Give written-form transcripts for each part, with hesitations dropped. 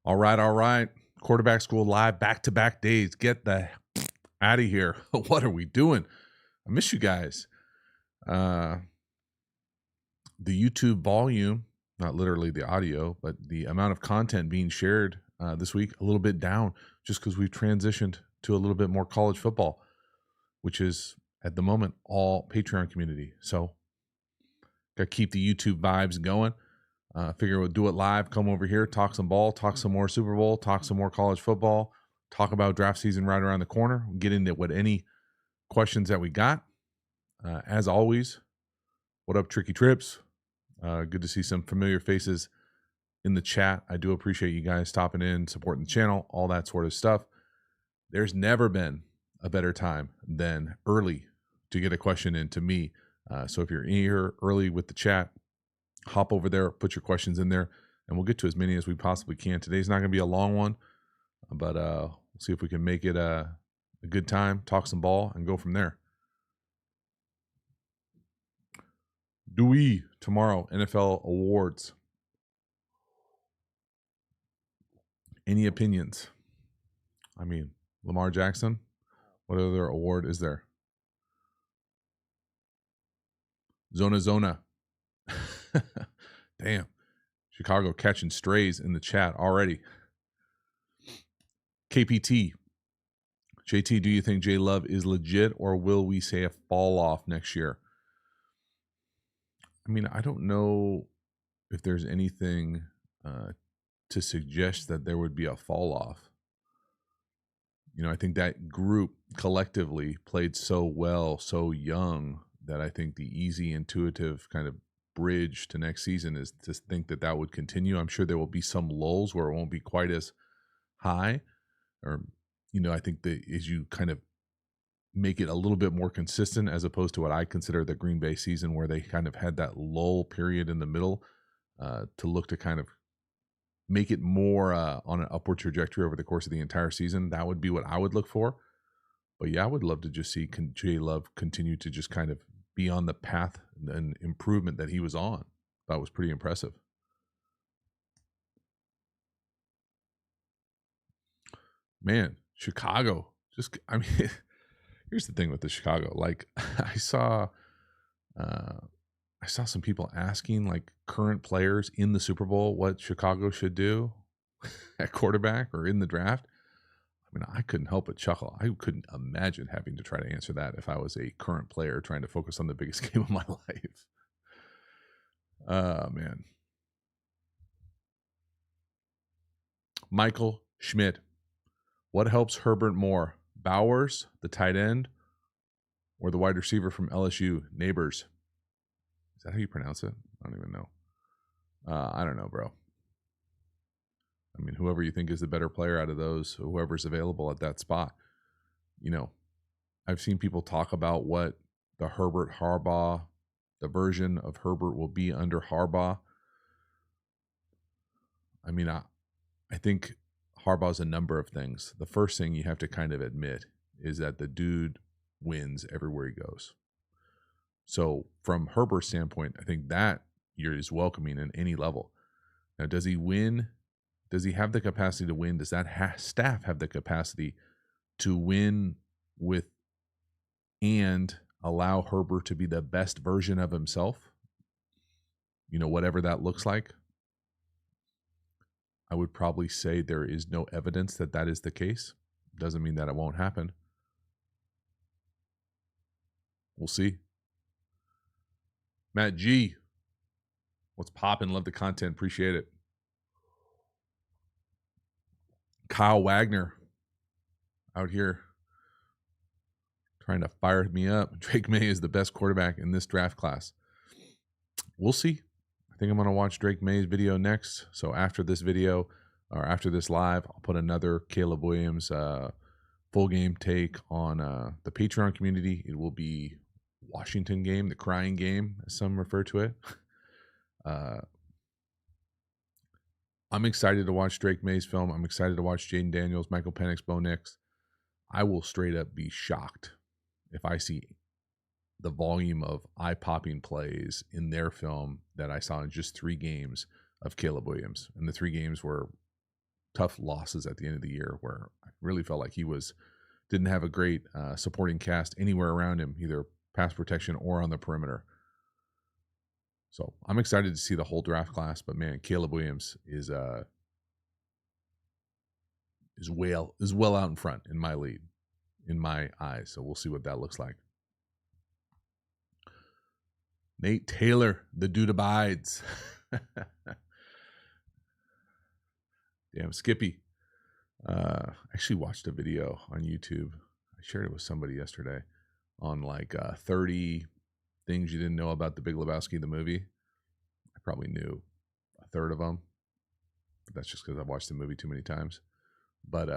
All right, all right. Quarterback School Live, back-to-back days. Get the out of here. What are we doing? I miss you guys. The YouTube volume, not literally the audio, but the amount of content being shared this week, a little bit down just because we've transitioned to a little bit more college football, which is at the moment all Patreon community. So got to keep the YouTube vibes going. Figure we'll do it live, come over here, talk some ball, talk some more Super Bowl, talk some more college football, talk about draft season right around the corner, get into what any questions that we got. As always, what up, Tricky Trips? Good to see some familiar faces in the chat. I do appreciate you guys stopping in, supporting the channel, all that sort of stuff. There's never been a better time than early to get a question in to me. So if you're here early with the chat, hop over there, put your questions in there, and we'll get to as many as we possibly can. Today's not going to be a long one, but we'll see if we can make it a good time, talk some ball, and go from there. Dewey tomorrow, NFL awards. Any opinions? I mean, Lamar Jackson, what other award is there? Zona. Damn. Chicago catching strays in the chat already. KPT. JT, do you think J Love is legit, or will we say a fall off next year? I mean, I don't know if there's anything to suggest that there would be a fall off. You know, I think that group collectively played so well, so young, that I think the easy, intuitive kind of bridge to next season is to think that that would continue. I'm sure there will be some lulls where it won't be quite as high, or, you know, I think that as you kind of make it a little bit more consistent, as opposed to what I consider the Green Bay season, where they kind of had that lull period in the middle, to look to kind of make it more on an upward trajectory over the course of the entire season. That would be what I would look for. But yeah, I would love to just see J Love continue to just kind of be on the path and improvement that he was on. That was pretty impressive. Man, Chicago. Just, I mean, here's the thing with the Chicago. Like, I saw some people asking, like, current players in the Super Bowl what Chicago should do at quarterback or in the draft. I mean, I couldn't help but chuckle. I couldn't imagine having to try to answer that if I was a current player trying to focus on the biggest game of my life. Man. Michael Schmidt. What helps Herbert more? Bowers, the tight end, or the wide receiver from LSU, Neighbors? Is that how you pronounce it? I don't even know. I don't know, bro. I mean, whoever you think is the better player out of those, whoever's available at that spot. You know, I've seen people talk about what the Herbert Harbaugh, the version of Herbert will be under Harbaugh. I mean, I think Harbaugh's a number of things. The first thing you have to kind of admit is that the dude wins everywhere he goes. So from Herbert's standpoint, I think that year is welcoming in any level. Now, does he win? Does he have the capacity to win? Does that staff have the capacity to win with and allow Herbert to be the best version of himself? You know, whatever that looks like. I would probably say there is no evidence that that is the case. Doesn't mean that it won't happen. We'll see. Matt G. What's poppin'? Love the content. Appreciate it. Kyle Wagner out here trying to fire me up. Drake May is the best quarterback in this draft class. We'll see. I think I'm going to watch Drake May's video next. So after this video, or after this live, I'll put another Caleb Williams full game take on the Patreon community. It will be Washington game, the crying game, as some refer to it. I'm excited to watch Drake May's film. I'm excited to watch Jaden Daniels, Michael Penix, Bo Nix. I will straight up be shocked if I see the volume of eye-popping plays in their film that I saw in just 3 games of Caleb Williams. And the 3 games were tough losses at the end of the year where I really felt like he didn't have a great supporting cast anywhere around him, either pass protection or on the perimeter. So I'm excited to see the whole draft class, but man, Caleb Williams is well out in front in my lead, in my eyes. So we'll see what that looks like. Nate Taylor, the dude abides. Damn, Skippy. Actually watched a video on YouTube. I shared it with somebody yesterday on like 30 things you didn't know about The Big Lebowski, the movie. I probably knew a third of them. But that's just because I've watched the movie too many times. But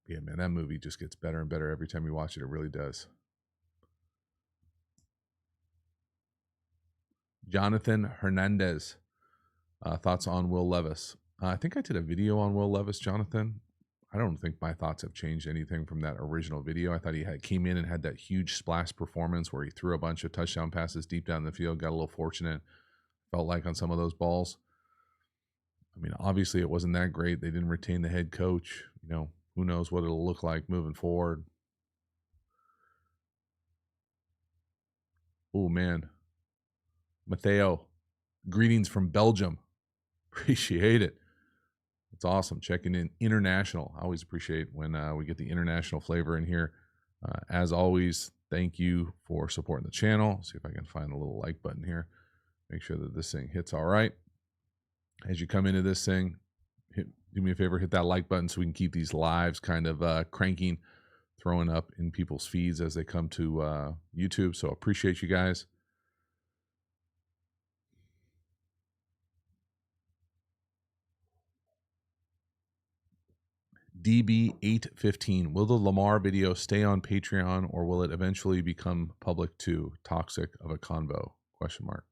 yeah, man, that movie just gets better and better every time you watch it. It really does. Jonathan Hernandez. Thoughts on Will Levis? I think I did a video on Will Levis, Jonathan. I don't think my thoughts have changed anything from that original video. I thought he came in and had that huge splash performance where he threw a bunch of touchdown passes deep down the field, got a little fortunate, felt like on some of those balls. I mean, obviously it wasn't that great. They didn't retain the head coach. You know, who knows what it'll look like moving forward. Oh, man. Matteo, greetings from Belgium. Appreciate it. It's awesome. Checking in international. I always appreciate when we get the international flavor in here. As always, thank you for supporting the channel. See if I can find a little like button here. Make sure that this thing hits all right. As you come into this thing, do me a favor, hit that like button so we can keep these lives kind of cranking, throwing up in people's feeds as they come to YouTube. So appreciate you guys. DB815, will the Lamar video stay on Patreon or will it eventually become public too? Toxic of a convo? Question mark.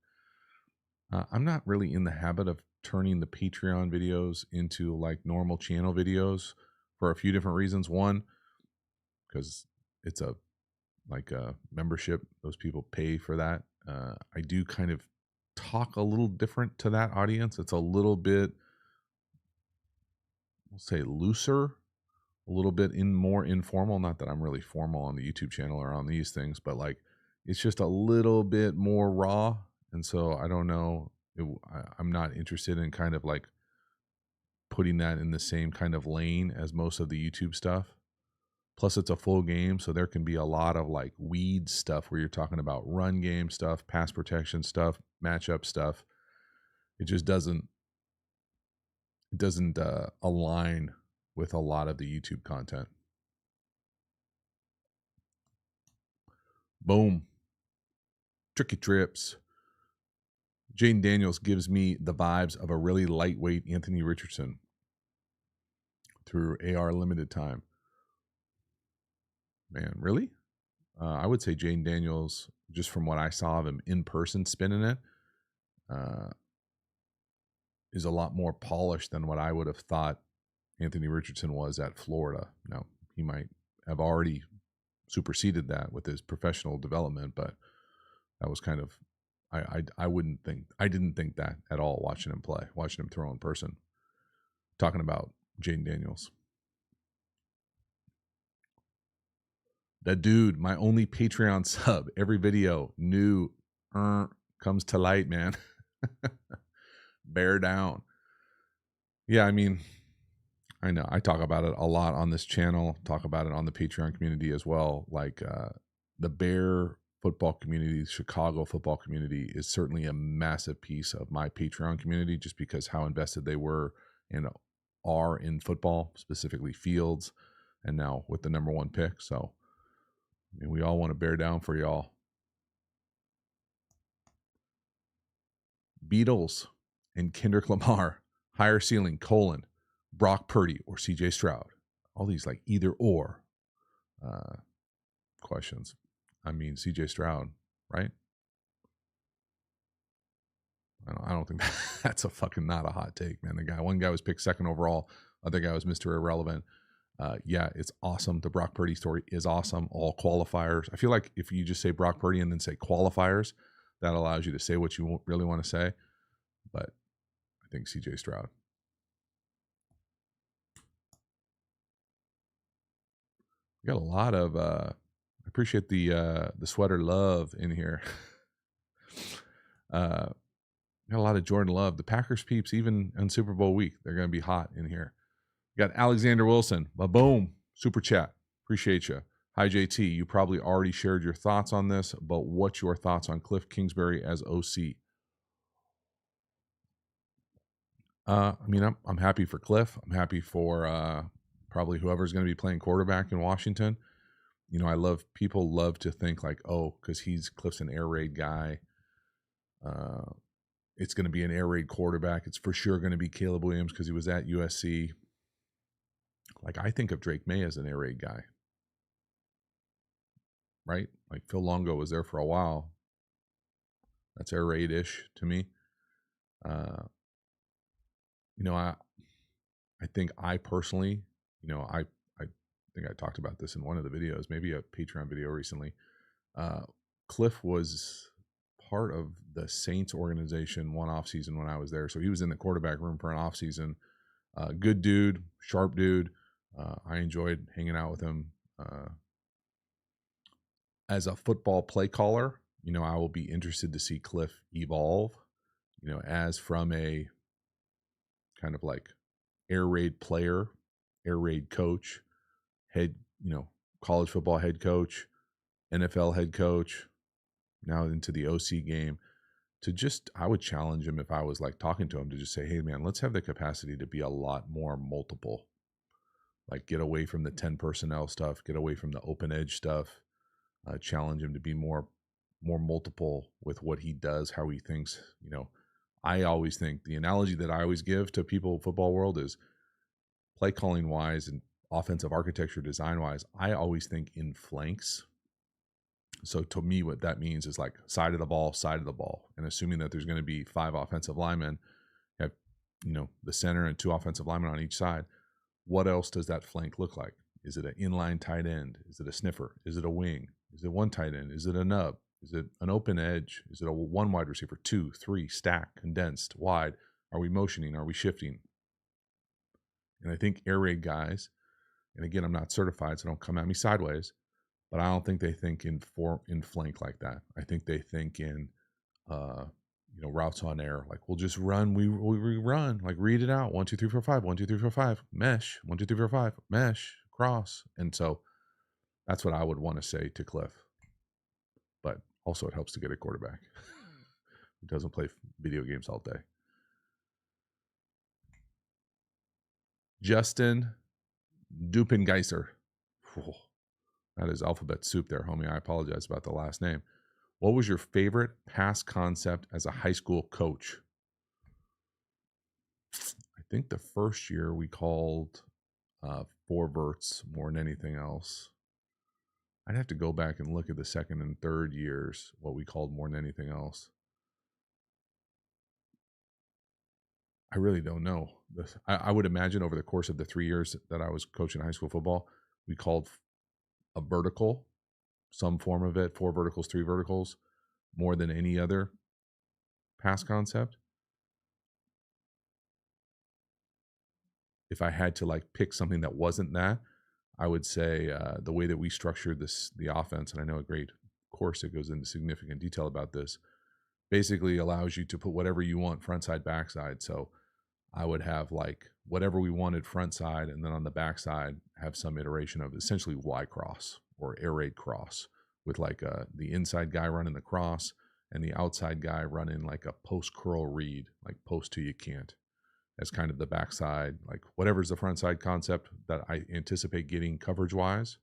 I'm not really in the habit of turning the Patreon videos into like normal channel videos for a few different reasons. One, because it's a membership. Those people pay for that. I do kind of talk a little different to that audience. It's a little bit, we'll say, looser, a little bit more informal. Not that I'm really formal on the YouTube channel or on these things, but like it's just a little bit more raw. And so I don't know. I'm not interested in kind of like putting that in the same kind of lane as most of the YouTube stuff. Plus, it's a full game, so there can be a lot of like weed stuff where you're talking about run game stuff, pass protection stuff, matchup stuff. It just doesn't align with a lot of the YouTube content. Boom. Tricky Trips. Jane Daniels gives me the vibes of a really lightweight Anthony Richardson through AR limited time. Man, really? I would say Jane Daniels, just from what I saw of him in person spinning it, is a lot more polished than what I would have thought Anthony Richardson was at Florida. Now, he might have already superseded that with his professional development, but that was kind of, I didn't think that at all watching him play, watching him throw in person. Talking about Jane Daniels. That dude, my only Patreon sub, every video, new comes to light, man. Bear down. Yeah, I mean, I know I talk about it a lot on this channel, talk about it on the Patreon community as well. Like the Bear football community, Chicago football community is certainly a massive piece of my Patreon community just because how invested they were and are in football, specifically Fields, and now with the #1 pick. So, I mean, we all want to bear down for y'all. Beatles and Kendrick Lamar, higher ceiling, Brock Purdy or CJ Stroud. All these like either or questions. I mean, CJ Stroud, right? I don't think that's not a hot take, man. One guy was picked 2nd overall. Other guy was Mr. Irrelevant. Yeah, it's awesome. The Brock Purdy story is awesome. All qualifiers. I feel like if you just say Brock Purdy and then say qualifiers, that allows you to say what you really want to say. But I think CJ Stroud. We got a lot of I appreciate the sweater love in here. uh got a lot of Jordan love. The Packers peeps, even on Super Bowl week, they're gonna be hot in here. We got Alexander Wilson. Boom. Super chat. Appreciate you. Hi JT. You probably already shared your thoughts on this, but what's your thoughts on Cliff Kingsbury as OC? I mean, I'm happy for Cliff. I'm happy for probably whoever's going to be playing quarterback in Washington. You know, people love to think like, oh, because Cliff's an air raid guy. It's going to be an air raid quarterback. It's for sure going to be Caleb Williams because he was at USC. Like, I think of Drake May as an air raid guy, right? Like Phil Longo was there for a while. That's air raid ish to me. Uh, you know, I think I personally, I think I talked about this in one of the videos, maybe a Patreon video recently. Cliff was part of the Saints organization one off season when I was there, so he was in the quarterback room for an off season. Good dude, sharp dude. I enjoyed hanging out with him. As a football play caller, you know, I will be interested to see Cliff evolve. You know, as from a kind of like air raid player, air raid coach, head, college football head coach, NFL head coach, now into the OC game. I would challenge him if I was like talking to him to just say, hey man, let's have the capacity to be a lot more multiple. Like get away from the 10 personnel stuff, get away from the open edge stuff, challenge him to be more multiple with what he does, how he thinks. You know, I always think the analogy that I always give to people in football world is play calling wise and offensive architecture design wise, I always think in flanks. So to me, what that means is like side of the ball, and assuming that there's going to be 5 offensive linemen, have, the center and 2 offensive linemen on each side. What else does that flank look like? Is it an inline tight end? Is it a sniffer? Is it a wing? Is it one tight end? Is it a nub? Is it an open edge? Is it a 1 wide receiver, 2, 3, stack, condensed, wide? Are we motioning? Are we shifting? And I think air raid guys, and again, I'm not certified, so don't come at me sideways, but I don't think they think in flank like that. I think they think in routes on air. Like we'll just run, we run, like read it out. 1, 2, 3, 4, 5, 1, 2, 3, 4, 5, mesh, 1, 2, 3, 4, 5, mesh, cross. And so that's what I would want to say to Cliff. But also it helps to get a quarterback who doesn't play video games all day. Justin Dupengeiser. That is alphabet soup there, homie. I apologize about the last name. What was your favorite pass concept as a high school coach? I think the first year we called 4 verts more than anything else. I'd have to go back and look at the second and third years, what we called more than anything else. I really don't know. I would imagine over the course of the 3 years that I was coaching high school football, we called a vertical, some form of it, 4 verticals, 3 verticals, more than any other pass concept. If I had to like pick something that wasn't that, I would say the way that we structured the offense, and I know a great course that goes into significant detail about this, basically allows you to put whatever you want front side, back side. So I would have like whatever we wanted front side, and then on the back side have some iteration of essentially Y cross or air raid cross with like the inside guy running the cross and the outside guy running like a post curl read, like post to you can't, as kind of the backside, like whatever's the front side concept that I anticipate getting coverage wise.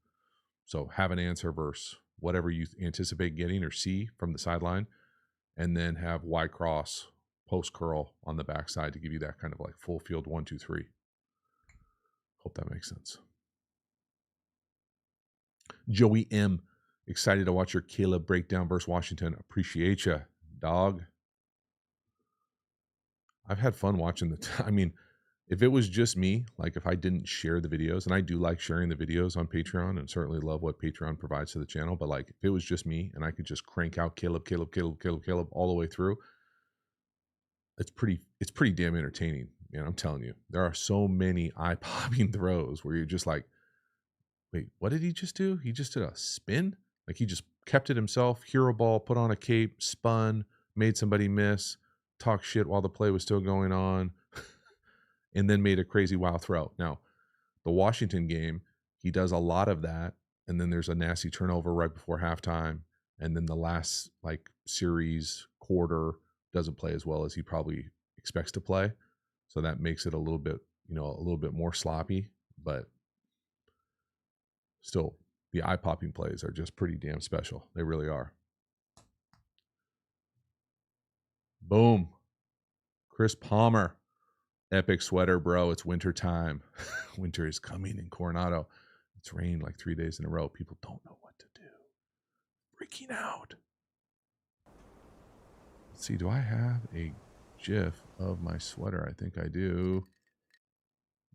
So have an answer versus whatever you anticipate getting or see from the sideline, and then have Y cross post curl on the backside to give you that kind of like full field 1, 2, 3. Hope that makes sense. Joey M, excited to watch your Caleb breakdown versus Washington. Appreciate you, dog. I've had fun watching I mean, if it was just me, like if I didn't share the videos, and I do like sharing the videos on Patreon and certainly love what Patreon provides to the channel, but like if it was just me and I could just crank out Caleb all the way through, it's pretty damn entertaining. Man, I'm telling you, there are so many eye-popping throws where you're just like, Wait, what did he just do? He just did a spin? Like he just kept it himself, hero ball, put on a cape, spun, made somebody miss, talked shit while the play was still going on, and then made a crazy wild throw. Now, the Washington game, he does a lot of that, and then there's a nasty turnover right before halftime, and then the last like series quarter doesn't play as well as he probably expects to play. So that makes it a little bit, a little bit more sloppy, but still, the eye-popping plays are just pretty damn special. They really are. Boom. Chris Palmer. Epic sweater, bro. It's winter time. Winter is coming in Coronado. It's rained like 3 days in a row. People don't know what to do. Freaking out. Let's see. Do I have a GIF of my sweater? I think I do.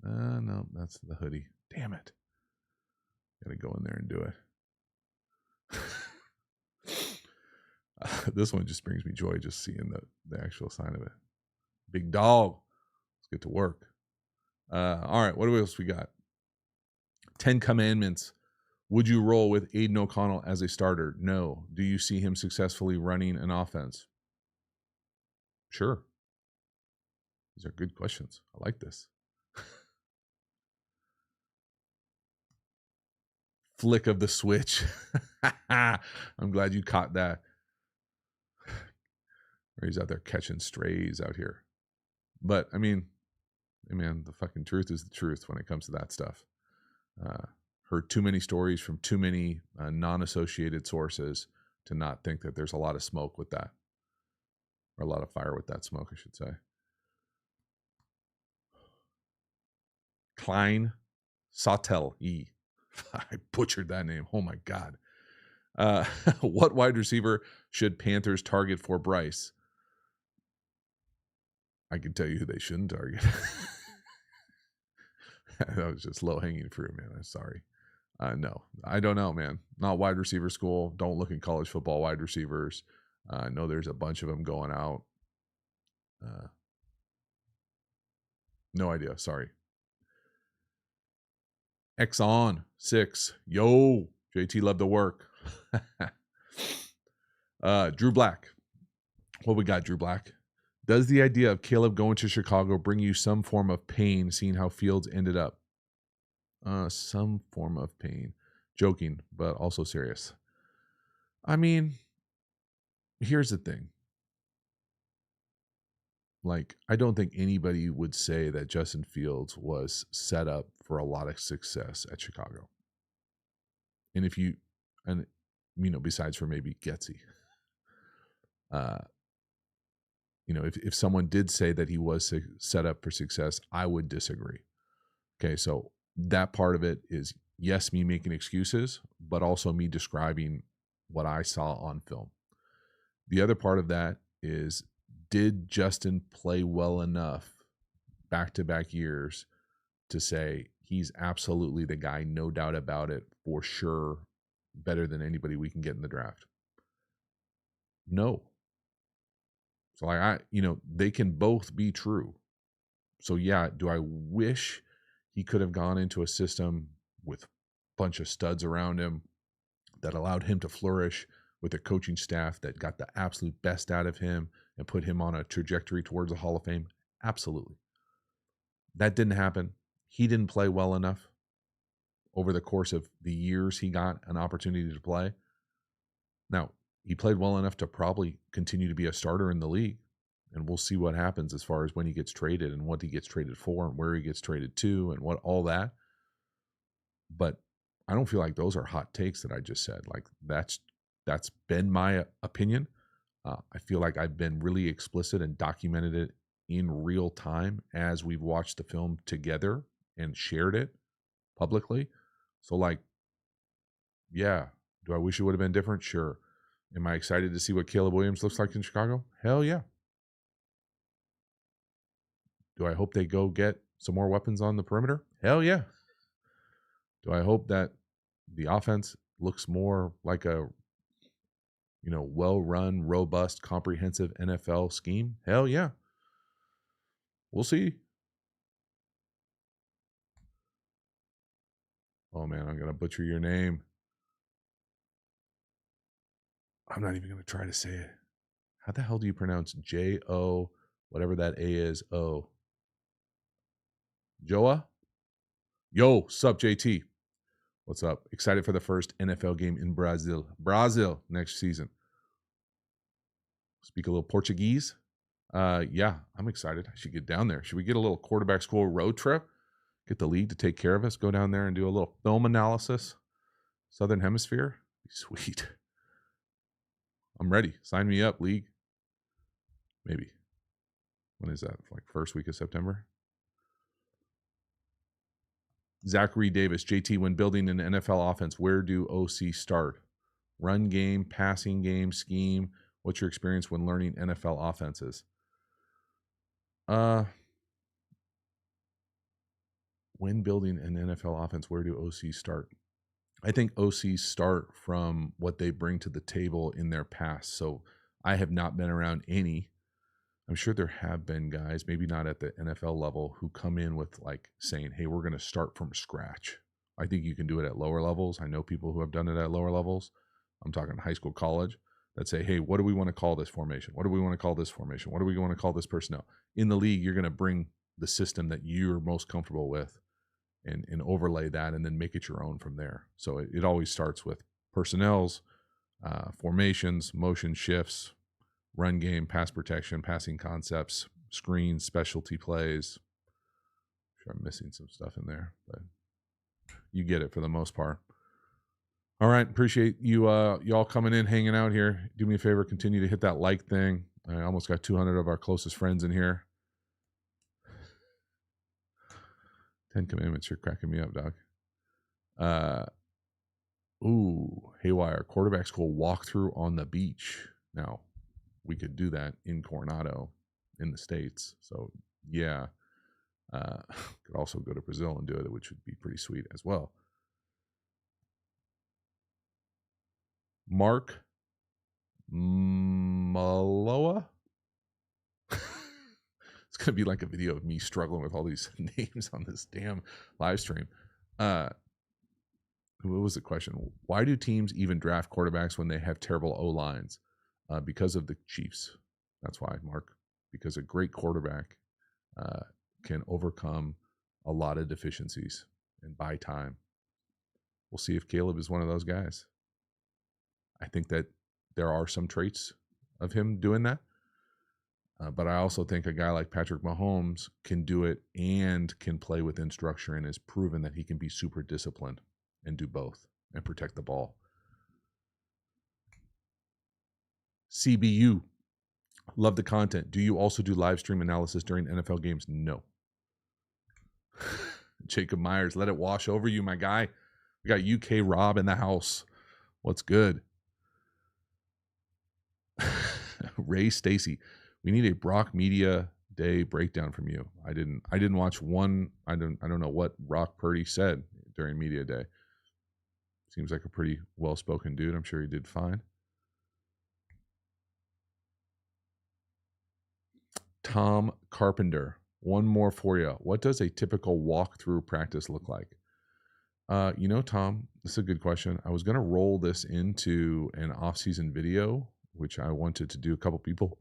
No, that's the hoodie. Damn it. Gotta go in there and do it. This one just brings me joy just seeing the actual sign of it. Big dog. Let's get to work. All right, what else we got? 10 Commandments. Would you roll with Aiden O'Connell as a starter? No. Do you see him successfully running an offense? Sure. These are good questions. I like this. Flick of the switch. I'm glad you caught that. Or he's out there catching strays out here. But, I mean, hey man, the fucking truth is the truth when it comes to that stuff. Heard too many stories from too many non-associated sources to not think that there's a lot of smoke with that. Or a lot of fire with that smoke, I should say. Klein Sautel E. I butchered that name. Oh my God. What wide receiver should Panthers target for Bryce? I can tell you who they shouldn't target. That was just low-hanging fruit, man. I'm sorry. No, I don't know, man. Not wide receiver school. Don't look at college football wide receivers. I know there's a bunch of them going out. No idea. Sorry. Exxon 6. Yo, JT loved the work. Drew Black. What we got, Drew Black? Does the idea of Caleb going to Chicago bring you some form of pain seeing how Fields ended up? Some form of pain. Joking, but also serious. I mean, here's the thing. Like, I don't think anybody would say that Justin Fields was set up for a lot of success at Chicago. And besides for maybe Getsy. If someone did say that he was set up for success, I would disagree. Okay, so that part of it is, yes, me making excuses, but also me describing what I saw on film. The other part of that is, did Justin play well enough back-to-back years to say he's absolutely the guy, no doubt about it, for sure, better than anybody we can get in the draft? No. So they can both be true. So yeah, do I wish he could have gone into a system with a bunch of studs around him that allowed him to flourish, with a coaching staff that got the absolute best out of him and put him on a trajectory towards the Hall of Fame? Absolutely. That didn't happen. He didn't play well enough over the course of the years he got an opportunity to play. Now, he played well enough to probably continue to be a starter in the league. And we'll see what happens as far as when he gets traded and what he gets traded for and where he gets traded to and what all that. But I don't feel like those are hot takes that I just said. Like that's been my opinion. I feel like I've been really explicit and documented it in real time as we've watched the film together and shared it publicly. So yeah, do I wish it would have been different? Sure. Am I excited to see what Caleb Williams looks like in Chicago? Hell yeah. Do I hope they go get some more weapons on the perimeter? Hell yeah. Do I hope that the offense looks more like a well-run, robust, comprehensive NFL scheme? Hell yeah. We'll see. Oh man, I'm gonna butcher your name. I'm not even gonna try to say it. How the hell do you pronounce J-O, whatever that A is, O? Joa? Yo, sup, JT? What's up? Excited for the first NFL game in Brazil. Brazil next season. Speak a little Portuguese? Yeah, I'm excited. I should get down there. Should we get a little quarterback school road trip? Get the league to take care of us. Go down there and do a little film analysis. Southern Hemisphere? Sweet. I'm ready. Sign me up, league. Maybe. When is that? Like first week of September? Zachary Davis, JT, when building an NFL offense, where do OC start? Run game, passing game, scheme. What's your experience when learning NFL offenses? When building an NFL offense, where do OCs start? I think OCs start from what they bring to the table in their past. So I have not been around any. I'm sure there have been guys, maybe not at the NFL level, who come in with like saying, hey, we're going to start from scratch. I think you can do it at lower levels. I know people who have done it at lower levels. I'm talking high school, college, that say, hey, what do we want to call this formation? What do we want to call this formation? What do we want to call this personnel? In the league, you're going to bring the system that you're most comfortable with and overlay that and then make it your own from there. So it always starts with personnels, formations, motion shifts, run game, pass protection, passing concepts, screens, specialty plays. I'm sure I'm missing some stuff in there, but you get it for the most part. All right, appreciate you y'all coming in, hanging out here. Do me a favor, continue to hit that like thing. I almost got 200 of our closest friends in here. 10 Commandments, you're cracking me up, dog. Haywire, quarterback school walkthrough on the beach. Now, we could do that in Coronado in the States. So, yeah. Could also go to Brazil and do it, which would be pretty sweet as well. Mark Maloa. It's going to be like a video of me struggling with all these names on this damn live stream. What was the question? Why do teams even draft quarterbacks when they have terrible O-lines? Because of the Chiefs. That's why, Mark. Because a great quarterback can overcome a lot of deficiencies and buy time. We'll see if Caleb is one of those guys. I think that there are some traits of him doing that. But I also think a guy like Patrick Mahomes can do it and can play within structure and has proven that he can be super disciplined and do both and protect the ball. CBU, love the content. Do you also do live stream analysis during NFL games? No. Jacob Myers, let it wash over you, my guy. We got UK Rob in the house. What's good? Ray Stacy, we need a Brock Media Day breakdown from you. I didn't watch one. I don't know what Brock Purdy said during Media Day. Seems like a pretty well-spoken dude. I'm sure he did fine. Tom Carpenter, one more for you. What does a typical walkthrough practice look like? Tom, this is a good question. I was going to roll this into an off-season video, which I wanted to do a couple people.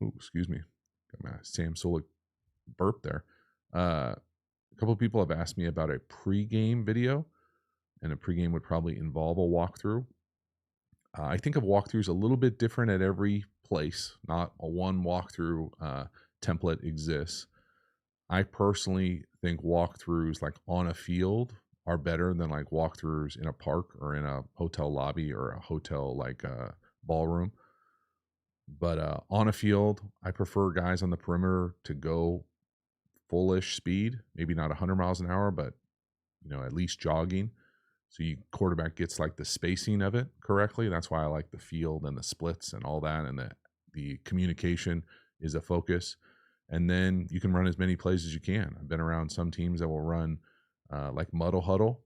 Oh, excuse me. Got my Sam Solik burp there. A couple people have asked me about a pregame video, and a pregame would probably involve a walkthrough. I think of walkthroughs a little bit different at every place. Not a one walkthrough template exists. I personally think walkthroughs like on a field are better than like walkthroughs in a park or in a hotel lobby or a hotel like ballroom. But on a field, I prefer guys on the perimeter to go fullish speed, maybe not 100 miles an hour, but at least jogging. So quarterback gets like the spacing of it correctly. That's why I like the field and the splits and all that, and the communication is a focus. And then you can run as many plays as you can. I've been around some teams that will run like muddle huddle,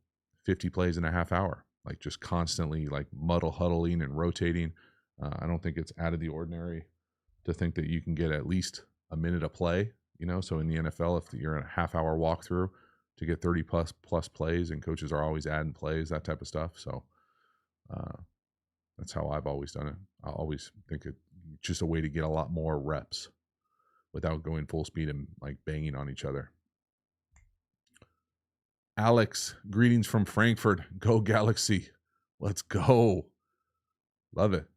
50 plays in a half hour, like just constantly like muddle huddling and rotating. I don't think it's out of the ordinary to think that you can get at least a minute of play. So in the NFL, if you're in a half hour walkthrough, to get 30 plus plays, and coaches are always adding plays, that type of stuff. So that's how I've always done it. I always think it's just a way to get a lot more reps without going full speed and like banging on each other. Alex, greetings from Frankfurt. Go Galaxy. Let's go. Love it.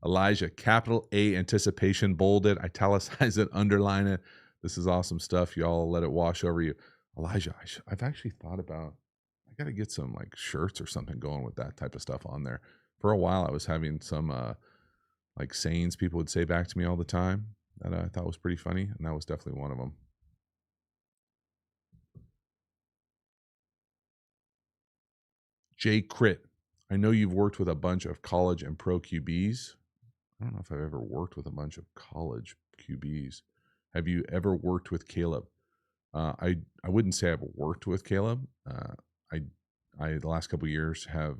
Elijah, capital A anticipation, bold it, italicize it, underline it. This is awesome stuff. Y'all let it wash over you. Elijah, I've actually thought about, I got to get some like shirts or something going with that type of stuff on there. For a while, I was having some like sayings people would say back to me all the time that I thought was pretty funny, and that was definitely one of them. Jay Crit, I know you've worked with a bunch of college and pro QBs. I don't know if I've ever worked with a bunch of college QBs. Have you ever worked with Caleb? I wouldn't say I've worked with Caleb. I the last couple of years have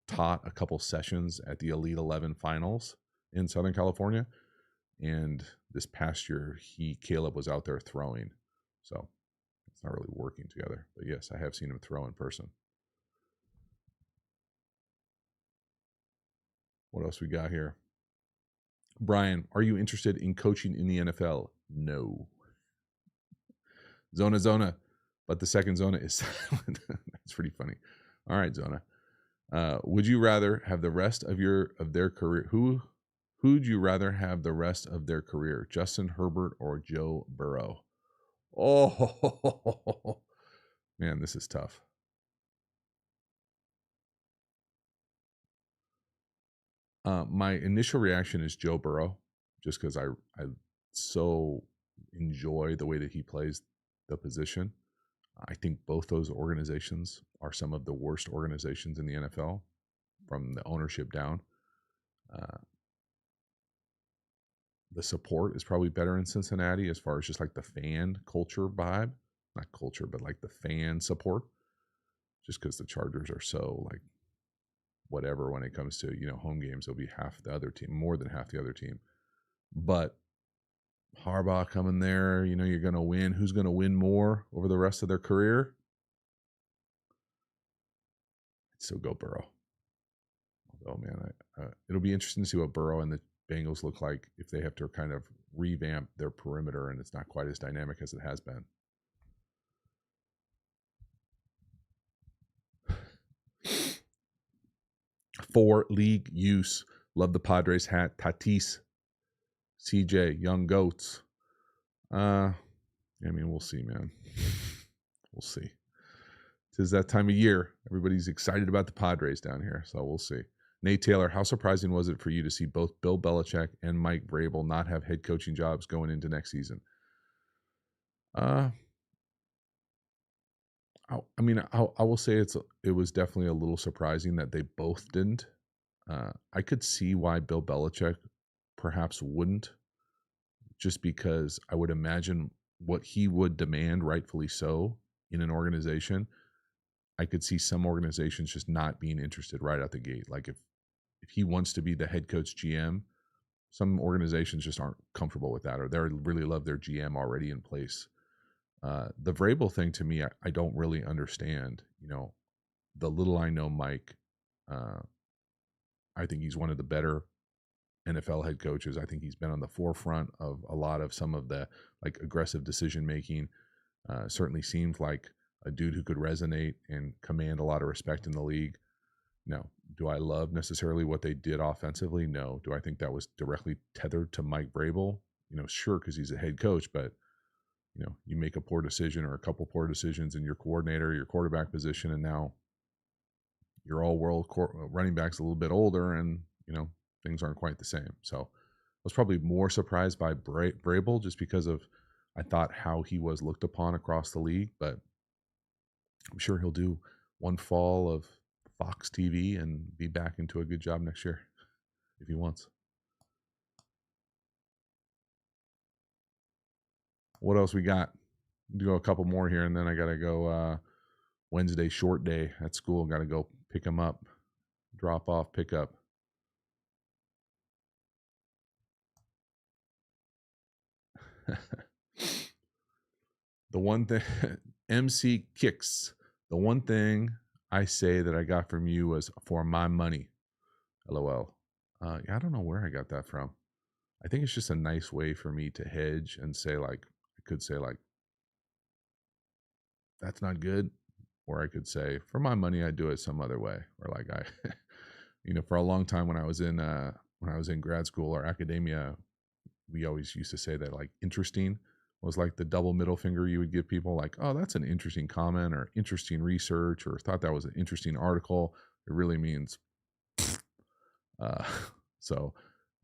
taught a couple sessions at the Elite 11 finals in Southern California, and this past year Caleb was out there throwing, so it's not really working together. But yes, I have seen him throw in person. What else we got here? Brian, are you interested in coaching in the NFL? No. Zona, but the second Zona is silent. That's pretty funny. All right, Zona. Would you rather have the rest of their career? Who'd you rather have the rest of their career? Justin Herbert or Joe Burrow? Oh man, this is tough. My initial reaction is Joe Burrow, just because I so enjoy the way that he plays the position. I think both those organizations are some of the worst organizations in the NFL, from the ownership down. The support is probably better in Cincinnati as far as just like the fan culture vibe, not culture, but like the fan support, just because the Chargers are so like whatever when it comes to, home games. They'll be half the other team, more than half the other team. But Harbaugh coming there, you're going to win. Who's going to win more over the rest of their career? I'd still go Burrow. Although, man, it'll be interesting to see what Burrow and the Bengals look like if they have to kind of revamp their perimeter and it's not quite as dynamic as it has been. For league use, love the Padres hat. Tatis, CJ, Young Goats. We'll see, man. We'll see. 'Tis that time of year. Everybody's excited about the Padres down here, so we'll see. Nate Taylor, how surprising was it for you to see both Bill Belichick and Mike Vrabel not have head coaching jobs going into next season? I will say it was definitely a little surprising that they both didn't. I could see why Bill Belichick perhaps wouldn't, just because I would imagine what he would demand, rightfully so, in an organization. I could see some organizations just not being interested right out the gate. Like if he wants to be the head coach GM, some organizations just aren't comfortable with that, or they really love their GM already in place. The Vrabel thing, to me, I don't really understand. The little I know Mike, I think he's one of the better NFL head coaches. I think he's been on the forefront of a lot of some of the like aggressive decision making. Certainly seems like a dude who could resonate and command a lot of respect in the league. No. Do I love necessarily what they did offensively? No. Do I think that was directly tethered to Mike Vrabel? Sure, because he's a head coach, but you make a poor decision or a couple poor decisions in your coordinator, your quarterback position, and now your all-world running back's a little bit older, and things aren't quite the same. So I was probably more surprised by Vrabel just because of I thought how he was looked upon across the league, but I'm sure he'll do one fall of Fox TV and be back into a good job next year if he wants. What else we got? Do a couple more here, and then I got to go Wednesday short day at school. Got to go pick him up, drop off, pick up. The one thing, MC Kicks, the one thing I say that I got from you was for my money. LOL. Yeah, I don't know where I got that from. I think it's just a nice way for me to hedge and say, like, I could say, like, that's not good. Or I could say, for my money, I do it some other way. Or like for a long time when I was in grad school or academia, we always used to say that like interesting was like the double middle finger you would give people, like, oh, that's an interesting comment or interesting research or thought that was an interesting article. It really means uh so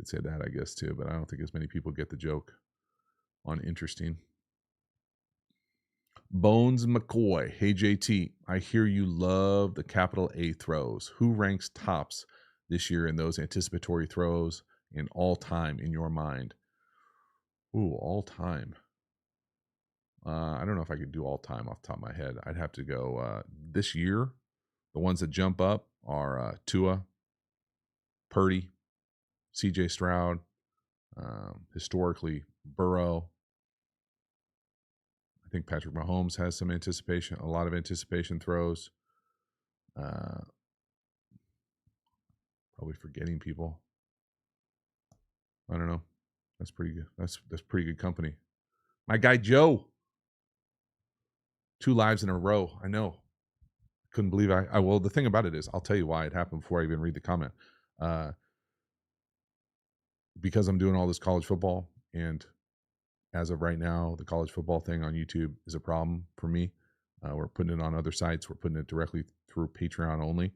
I'd say that, I guess, too, but I don't think as many people get the joke on interesting. Bones McCoy, hey JT, I hear you love the capital A throws. Who ranks tops this year in those anticipatory throws in all time in your mind? Ooh, all time. I don't know if I could do all time off the top of my head. I'd have to go this year. The ones that jump up are Tua, Purdy, CJ Stroud, historically Burrow. I think Patrick Mahomes has some anticipation, a lot of anticipation throws. Probably forgetting people. I don't know. That's pretty good. That's pretty good company. My guy Joe. 2 lives in a row. I know. Couldn't believe I well, the thing about it is, I'll tell you why it happened before I even read the comment. Because I'm doing all this college football, and as of right now, the college football thing on YouTube is a problem for me. We're putting it on other sites. We're putting it directly through Patreon only.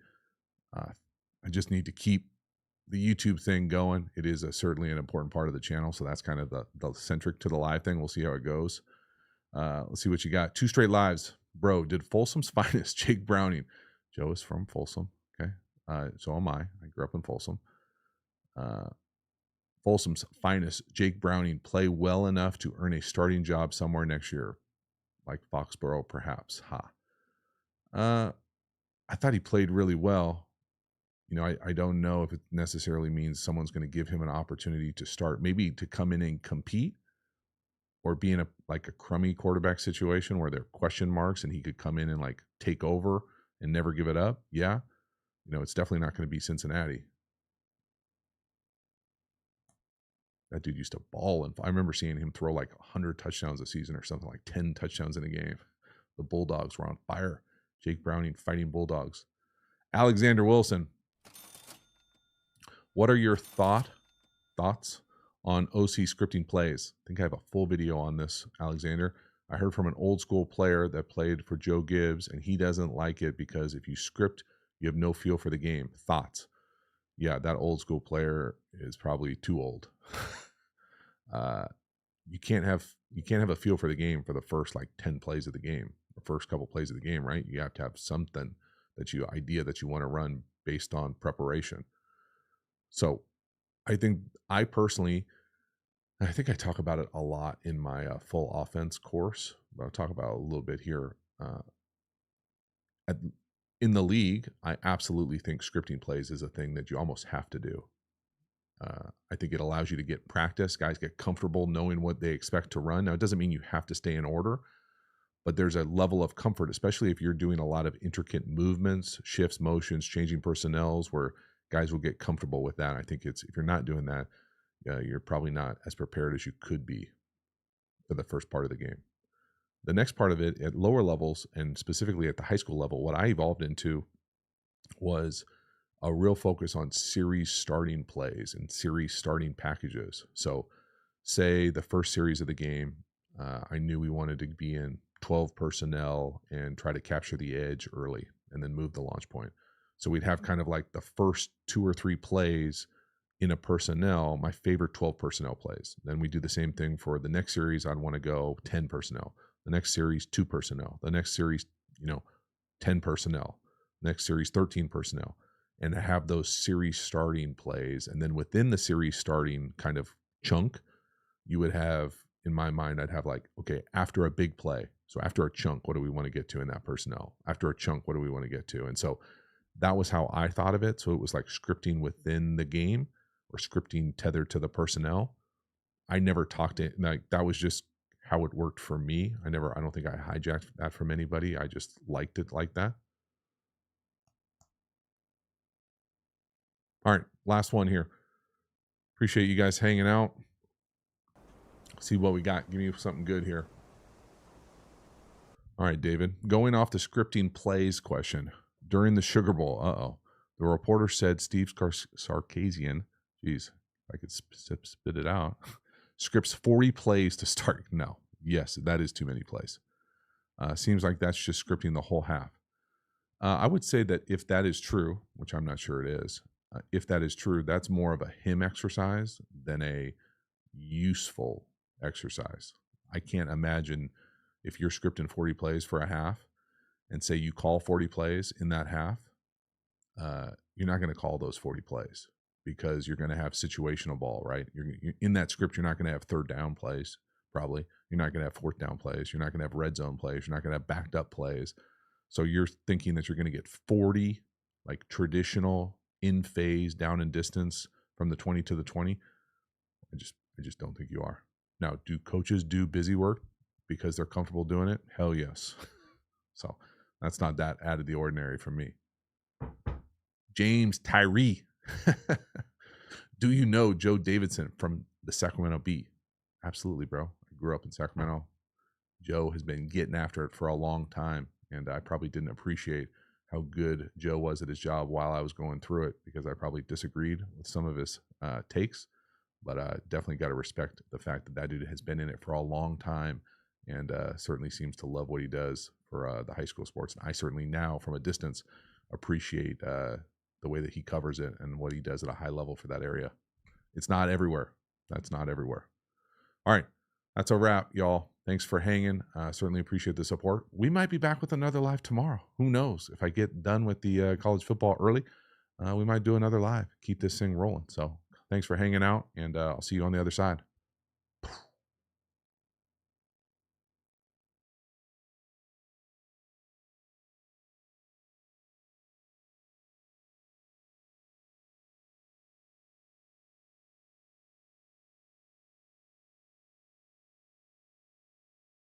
I just need to keep the YouTube thing going. It is certainly an important part of the channel, so that's kind of the centric to the live thing. We'll see how it goes. Let's see what you got. 2 straight lives. Bro, did Folsom's finest, Jake Browning. Joe is from Folsom. Okay. So am I. I grew up in Folsom. Folsom's finest, Jake Browning, play well enough to earn a starting job somewhere next year, like Foxborough, perhaps. I thought he played really well. I don't know if it necessarily means someone's going to give him an opportunity to start, maybe to come in and compete, or be in a crummy quarterback situation where there are question marks and he could come in and like take over and never give it up. Yeah. It's definitely not going to be Cincinnati. That dude used to ball, and I remember seeing him throw like 100 touchdowns a season or something, like 10 touchdowns in a game. The Bulldogs were on fire. Jake Browning fighting Bulldogs. Alexander Wilson, what are your thoughts on OC scripting plays? I think I have a full video on this, Alexander. I heard from an old school player that played for Joe Gibbs, and he doesn't like it because if you script, you have no feel for the game. Thoughts? Yeah, that old school player is probably too old. You can't have a feel for the game for the first like 10 plays of the game, the first couple plays of the game, right? You have to have something that you want to run based on preparation. So I think I think I talk about it a lot in my full offense course, but I'll talk about it a little bit here. In the league, I absolutely think scripting plays is a thing that you almost have to do. I think it allows you to get practice. Guys get comfortable knowing what they expect to run. Now, it doesn't mean you have to stay in order, but there's a level of comfort, especially if you're doing a lot of intricate movements, shifts, motions, changing personnels, where guys will get comfortable with that. I think if you're not doing that, you're probably not as prepared as you could be for the first part of the game. The next part of it at lower levels, and specifically at the high school level, what I evolved into was a real focus on series starting plays and series starting packages. So say the first series of the game, I knew we wanted to be in 12 personnel and try to capture the edge early and then move the launch point. So we'd have kind of like the first 2 or 3 plays in a personnel, my favorite 12 personnel plays. Then we do the same thing for the next series. I'd want to go 10 personnel. The next series, 2 personnel. The next series, 10 personnel. Next series, 13 personnel. And have those series starting plays. And then within the series starting kind of chunk, you would have, in my mind, I'd have like, okay, after a big play. So after a chunk, what do we want to get to in that personnel? After a chunk, what do we want to get to? And so that was how I thought of it. So it was like scripting within the game or scripting tethered to the personnel. I never talked to, like, that was just how it worked for me. I don't think I hijacked that from anybody. I just liked it like that. All right, last one here. Appreciate you guys hanging out. See what we got. Give me something good here. All right, David. Going off the scripting plays question. During the Sugar Bowl, the reporter said Steve Sarkisian, geez, if I could spit it out, scripts 40 plays to start. No. Yes, that is too many plays. Seems like that's just scripting the whole half. I would say that if that is true, which I'm not sure it is, if that is true, that's more of a him exercise than a useful exercise. I can't imagine if you're scripting 40 plays for a half and say you call 40 plays in that half, you're not going to call those 40 plays because you're going to have situational ball, right? You're in that script, you're not going to have third down plays, probably. You're not going to have fourth down plays. You're not going to have red zone plays. You're not going to have backed up plays. So you're thinking that you're going to get 40 like traditional in phase down in distance from the 20 to the 20. I just don't think you are. Now, do coaches do busy work because they're comfortable doing it? Hell yes. So that's not that out of the ordinary for me. James Tyree. Do you know Joe Davidson from the Sacramento Bee? Absolutely, bro. I grew up in Sacramento. Joe has been getting after it for a long time, and I probably didn't appreciate how good Joe was at his job while I was going through it because I probably disagreed with some of his takes, but definitely got to respect the fact that dude has been in it for a long time and certainly seems to love what he does for the high school sports. And I certainly now, from a distance, appreciate the way that he covers it and what he does at a high level for that area. It's not everywhere. That's not everywhere. All right. That's a wrap, y'all. Thanks for hanging. Certainly appreciate the support. We might be back with another live tomorrow. Who knows? If I get done with the college football early, we might do another live. Keep this thing rolling. So thanks for hanging out, and I'll see you on the other side.